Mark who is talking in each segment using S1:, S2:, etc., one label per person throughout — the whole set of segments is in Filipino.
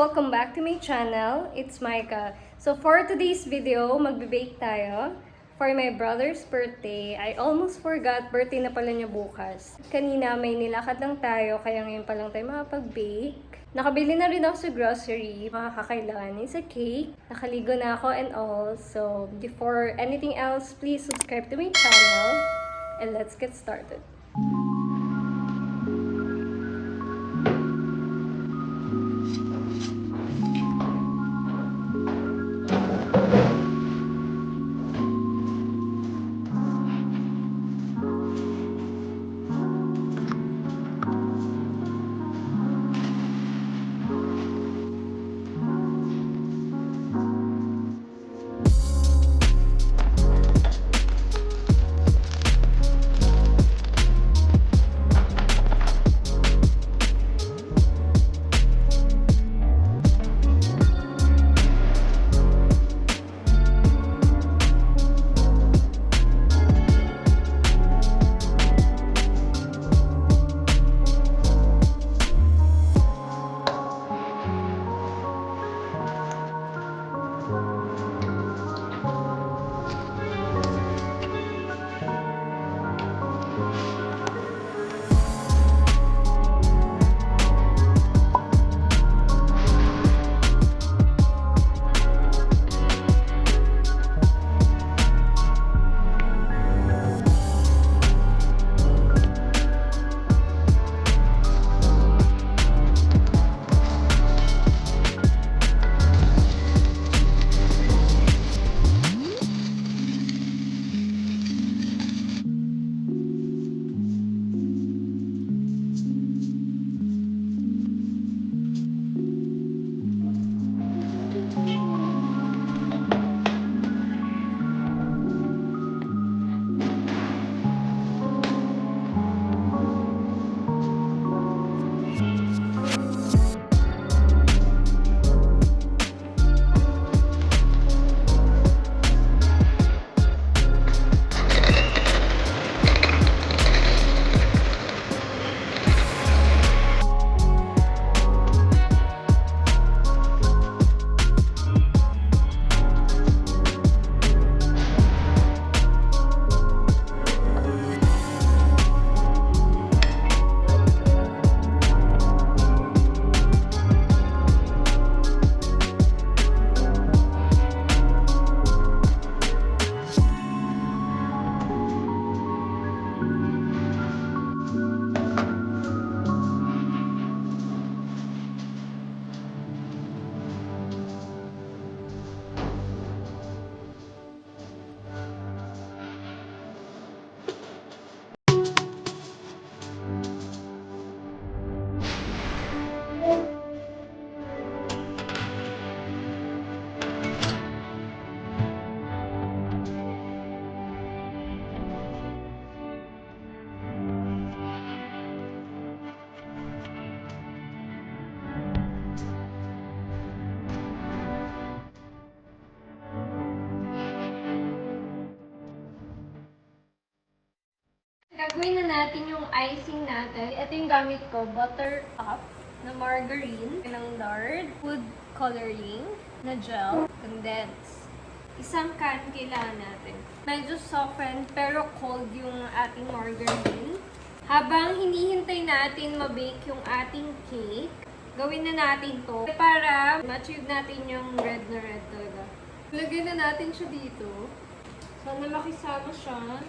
S1: Welcome back to my channel. It's Micah. So for today's video, magbe-bake tayo for my brother's birthday. I almost forgot, birthday na pala niya bukas. Kanina may nilakad lang tayo, kaya ngayon pa lang tayo makapag-bake. Nakabili na rin ako sa grocery, mga kakailanganin sa cake. Nakaligo na ako and all. So before anything else, please subscribe to my channel and let's get started. Gagawin na natin yung icing natin. Ito yung gamit ko, butter up na margarine, ng lard, food coloring na gel, condense. Isang can kailangan natin. Medyo softened pero cold yung ating margarine. Habang hinihintay natin mabake yung ating cake, gawin na natin to para ma-achieve natin yung red na red talaga. Lagay na natin siya dito. Sana makisama siya.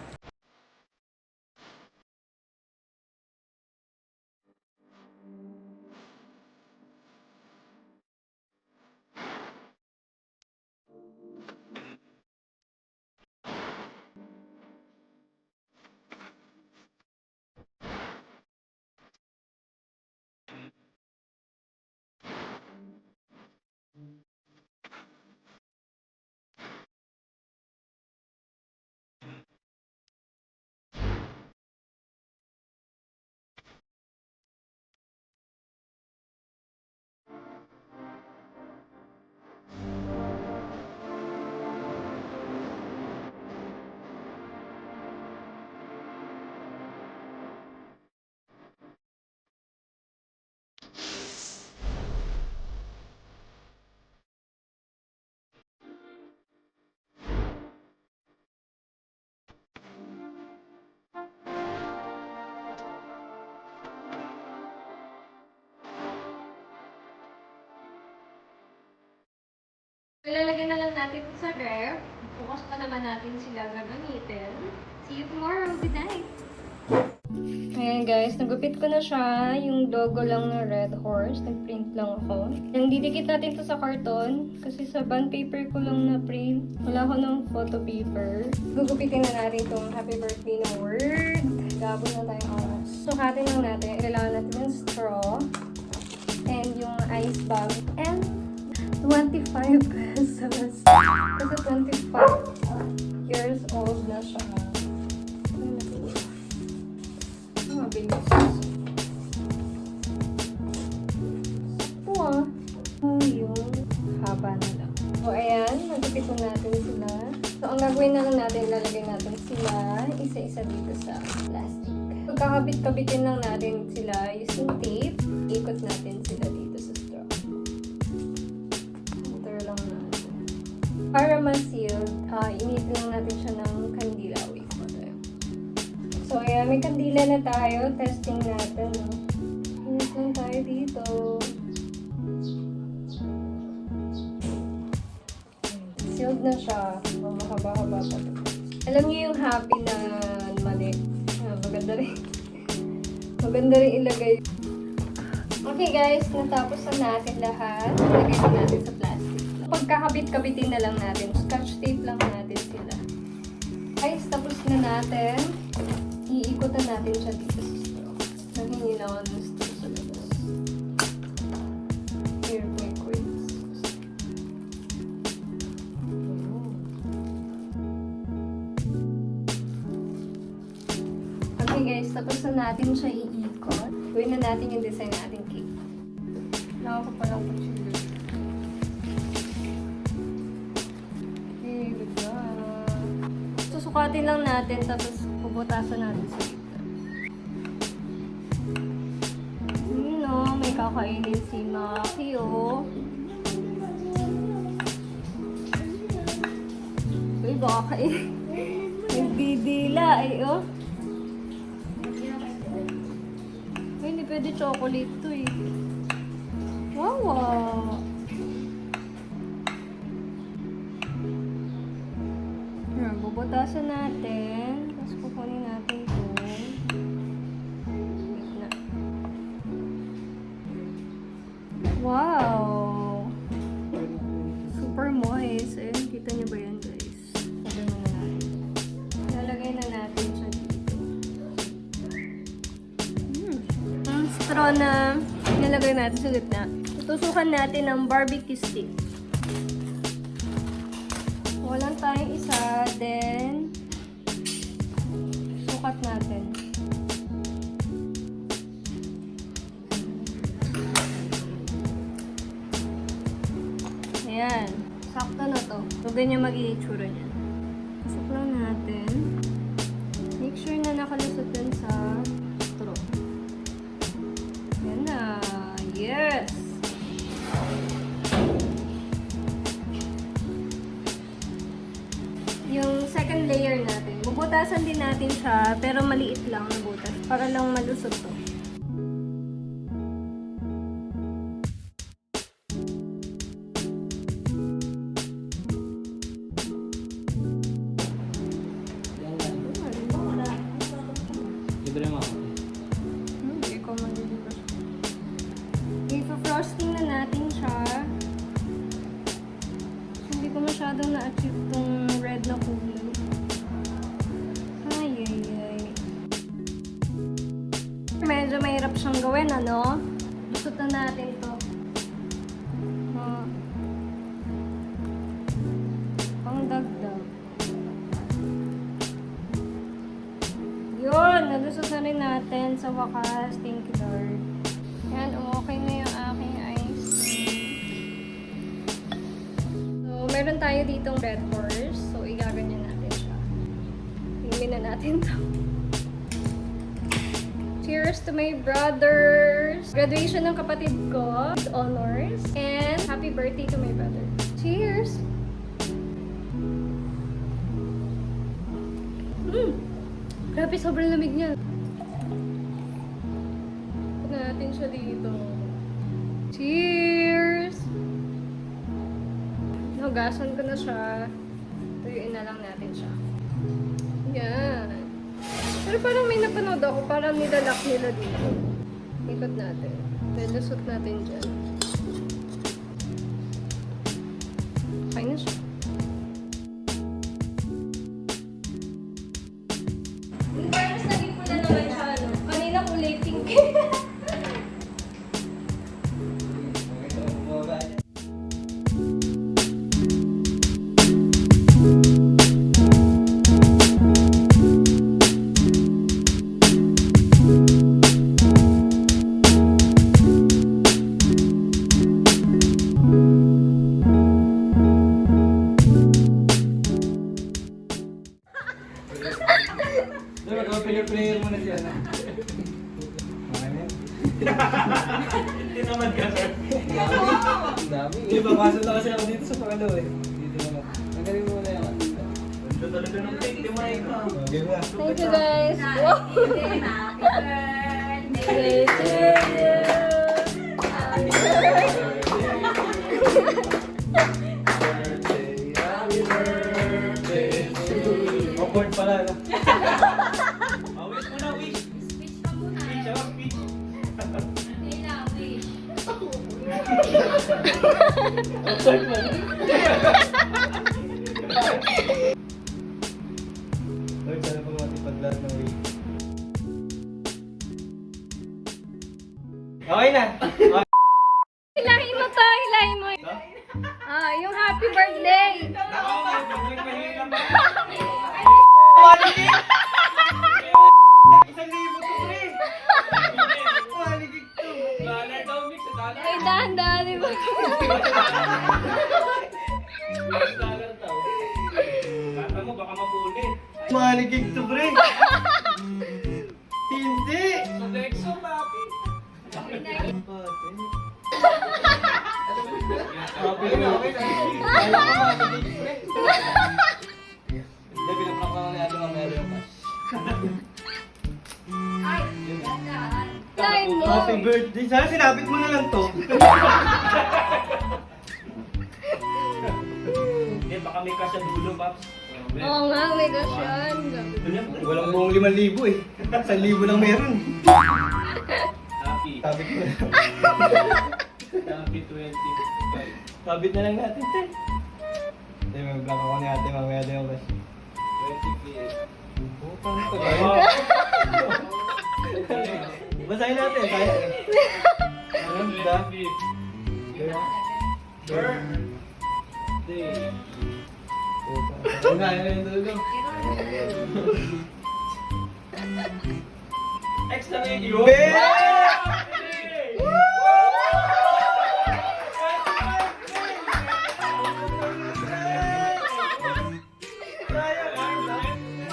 S1: ilalagay na lang natin sa ref. Bukas pa naman natin sila gagamitin. See you tomorrow. Good night! Ayan guys, nagupit ko na siya. Yung logo lang ng Red Horse. Nag-print lang ako. And didikit natin to sa karton. Kasi sa bond paper ko lang na-print. Wala ko ng photo paper. Gugupitin na natin itong happy birthday na word. Gabo na tayong oras. Sukatin lang natin. Kailangan natin ng straw. And yung ice bag. And 25 pesos. Kasi 25 years old na siya. Mabilis. Ito yung haba na lang. So, ayan. Nagupit na natin sila. So, ang gagawin na lang natin, lalagay natin sila isa-isa dito sa plastic. Pagkakabit-kabitin lang natin sila using tape. Ikot natin sila dito sa straw. Enter lang natin. Para ma-sealed, init lang natin siya ng kandila. Wait mo tayo. So, ayan. May kandila na tayo. Testing natin. Init lang tayo dito. Sealed na siya. Mahaba-haba pa. Alam niyo yung happy na mali. Maganda rin. Maganda rin ilagay. Okay guys, natapos na natin lahat. Ilagay na natin sa plastic. Pagkakabit-kabitin na lang natin. Scotch tape lang natin sila. Guys, tapos na natin. Iikot na natin siya dito sa straw. Nanghingi lang ako ng straw sa labas. Here, may quiz. Okay guys, tapos na natin siya iikot. Gawin na natin yung design na ating cake. Wala ko palang kutsilyo. Okay, good job. Susukatin lang natin, tapos puputasan natin sa gitna. May kakainin si Maki, oh. Uy, baka kainin. Nagdidila, ay, oh. Ay, hindi pwede chocolate to, eh. Wow! Bubutasan natin. Tapos kukunin natin ito. Wait na. Wow! Super moist. Ayun, kita niyo ba yan, guys? Sabi mo na natin. Lalagay na natin siya dito. Ang straw na nilagay natin sa gitna. Tutusukan natin ng barbecue stick. Walang tayong isa, then sukat natin. Ayan. Sakto na to. So, ganyan mag-i-itsura niya. Pasok lang natin. Make sure na nakalusot dun sa straw. Ayan na. Yes! Yung second layer natin. Bubutasan din natin siya, pero maliit lang na butas. Para lang malusot to.
S2: Libre mo ako.
S1: Hindi ko malilipas. I-frosting na natin siya. Hindi ko masyadong na-achieve tong red na kulay. Ay. Medyo mahirap siyang gawin, ano? Lusot na natin to. Pang dagdag. Yun! Nalusot na rin natin sa wakas. Thank you, Lord. Yan, okay na yung aking ice cream. Meron tayo ditong Red Horse. So, igaganyan natin siya. Inumin na natin to. Cheers to my brothers! Graduation ng kapatid ko. With honors. And happy birthday to my brother. Cheers! Grabe, sobrang lamig niya. Put natin siya dito. Cheers! Hinugasan ko na siya. Tuyuin na lang natin siya. Yan. Pero parang may napanood ako, parang nilalak nila dito. Ikot natin. Nilusot natin dyan. Okay na siya. Yung parang naging pula naman siya, ano? Kanina kulay pink.
S2: Pinag-player mo na siya, no? Okay na yan. Hindi naman ka, sir. Ang dami. Hindi, papasok na kasi ako dito sa pangalaw eh. Dito naman. Magaling mo na yan. Ito talaga ng take, di mo na ikaw. Okay na.
S1: Thank you guys. Wow! Happy
S2: Awkward pala, no? Wish mo na, wish! Speech ka muna. Speech, oh, speech! Awkward pala. Lord, sana po matipad lahat ng wish. Okay na!
S1: Hilahin mo to, hilahin mo. Ah, yung happy birthday.
S2: Ako, magpapahirap pa. 1,000 to, pre! Maligig to! Dollar daw, mix. Dollar.
S1: Ay, dahan-dahan, di ba?
S2: Dollar daw. Kata mo, baka mapulit. Maligig to, pre! Hindi! Sodexo, papi! Okay na, okay na. Kaya ko maligig, pre. Hindi, pinaprank ko na natin mamaya yung cash.
S1: Hilahin mo.
S2: Happy birthday! Sana sinabit mo na lang to. Hindi, baka may cash sa dulo, Paps.
S1: Oo nga, may gosh yan.
S2: Walang buong 5,000 eh. 1,000 lang meron. Happy. Sabit mo na. Happy 25. Sabit na lang natin, te. Hindi, may vlog ako ni ate. Mamaya din yung cash. 20k. Putang ito. Basahin natin. Kaya. Ano? Birthday. Ang gaya na yung dulo. Extra video.
S1: Oh,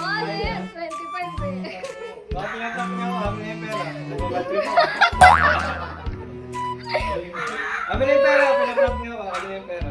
S1: ano yan? 25 eh.
S2: Baka pinatap niya ako, amin na yung pera. Nagbabatrip ako. Amin na yung pera, pinatap niya ako, amin na yung pera.